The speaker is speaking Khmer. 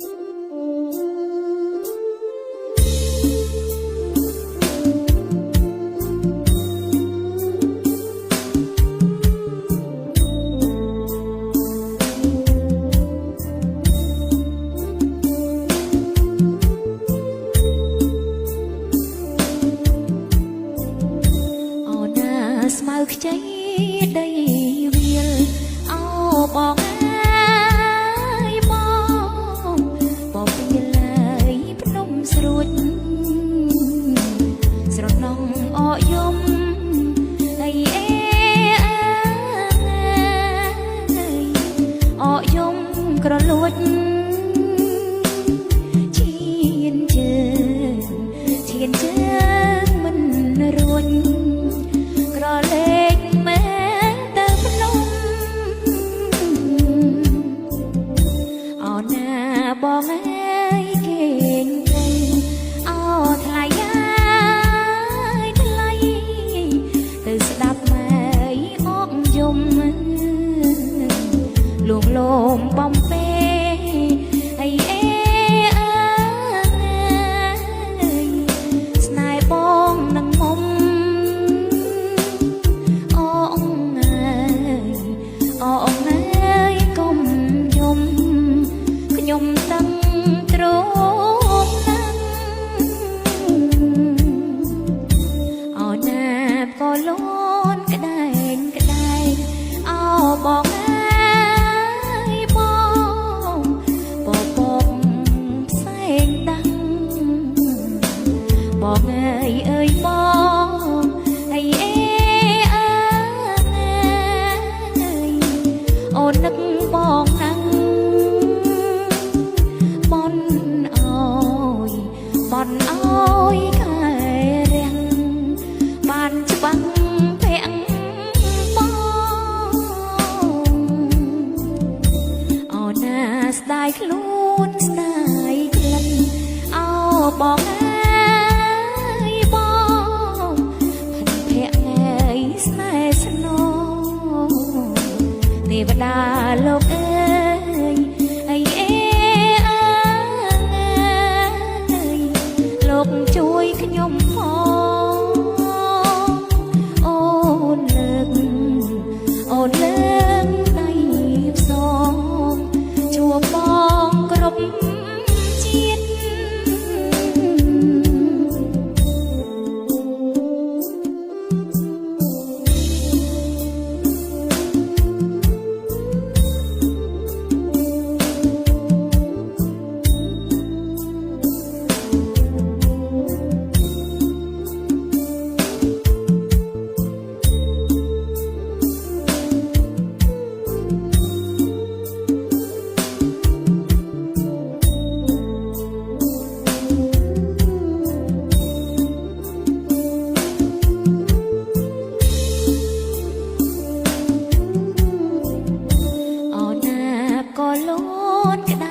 ស្មៅខ្ចីដីវាលអោបងអើយបងបបពីឡើយភ្នំស្រួចស្រណងអកយំអីអេអកយំក្រលួចឈានជើងមិនរួចក្រលេកមែទៅភ្នំអោណាបងអើយគេងទៅអោថ្លៃអើយថ្លៃទៅស្ដាប់ម៉ែអកយំលួងលោមបំពេអីអេស្នេហ៍បងនឹងមុំខ្ញុំតឹងទ្រង់ណាំអោណាក៏លូនក្ដែងអោបងអើយបងបបផ្សែងដាំងបងអើយបងអីអេអូននឹកបងណាំងបនអើយខែរាំងបានច្បាំងពាក់បងអូណាស្ដាយខ្លួនស្ដាយក្លិនអោបងអើយបងភិនភក្អើយស្នេហ៍ស្នងទេវតាលោកអើយអីអេលោកជួយខ្ញុំផងអូនលើកដៃផ្សងជួបបងគ្រប់ជាតិក៏លូនក្ដៅ